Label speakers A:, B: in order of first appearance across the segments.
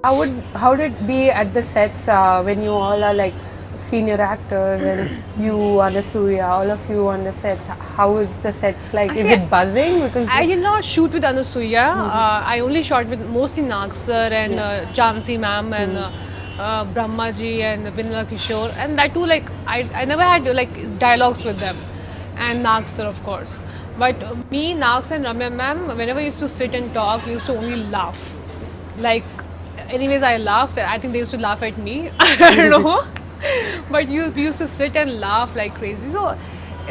A: How did it be at the sets when you all are like senior actors and you, Anasuya, all of you on the sets? How is the sets like? Is it buzzing? Because
B: I did not shoot with Anasuya. I only shot with mostly Nag sir and Jansi ma'am and Brahmaji and Vinala Kishore, and that too, like I never had like dialogues with them, and Nag sir of course. But me, Nag sir and Ramya ma'am, whenever we used to sit and talk, we used to only laugh. Like, anyways, I laughed. I think they used to laugh at me. I don't know. But we used to sit and laugh like crazy. So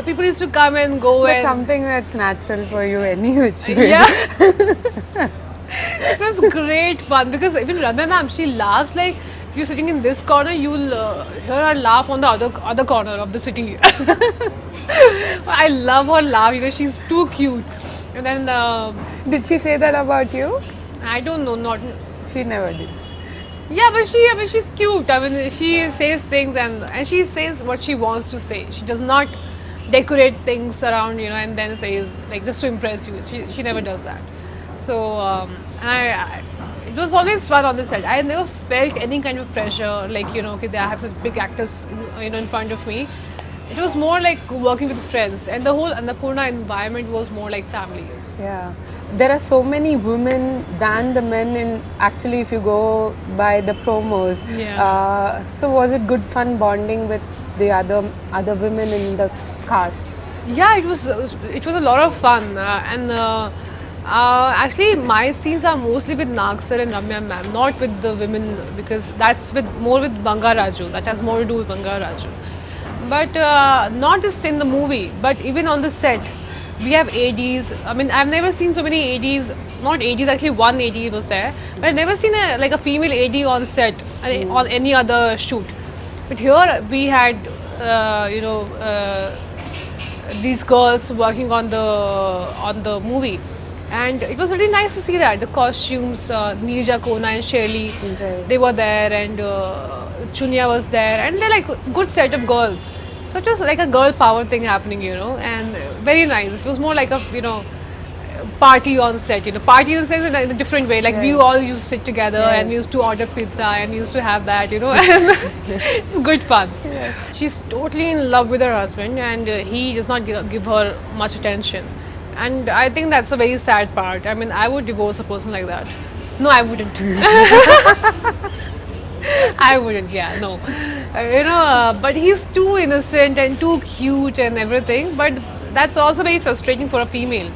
B: people used to come and go
A: that's
B: and
A: something that's natural for you any which way.
B: yeah. It was great fun because even Ramya ma'am, she laughs like if you're sitting in this corner, you'll hear her laugh on the other corner of the city. I love her laugh. She's too cute. And then
A: Did she say that about you?
B: I don't know, not.
A: She never did.
B: Yeah, but she's cute. I mean, she says things and she says what she wants to say. She does not decorate things around, and then says like just to impress you. She never does that. So it was always fun on the set. I never felt any kind of pressure, like okay, I have such big actors, in front of me. It was more like working with friends, and the whole Annapurna environment was more like family.
A: Yeah. There are so many women than the men in actually if you go by the promos.
B: Yeah.
A: So was it good fun bonding with the other women in the cast?
B: Yeah, it was a lot of fun, and actually my scenes are mostly with Nag sir and Ramya ma'am, not with the women, because that's more with Banga Raju. That has more to do with Banga Raju. But not just in the movie, but even on the set, we have ADs. I mean, I've never seen so many ADs. Not ADs, actually one AD was there, but I've never seen a female AD on set on any other shoot. But here we had, these girls working on the movie, and it was really nice to see that the costumes. Neerja Kona and Shirley,
A: Right.
B: they were there, and Chunya was there, and they're like good set of girls. So it was like a girl power thing happening, and very nice. It was more like a party on set, party on set in a different way. Like we all used to sit together and we used to order pizza and we used to have that, and it's good fun.
A: Yeah.
B: She's totally in love with her husband, and he does not give her much attention. And I think that's a very sad part. I mean, I would divorce a person like that. No, I wouldn't. I wouldn't, yeah, no. But he's too innocent and too cute and everything. But that's also very frustrating for a female.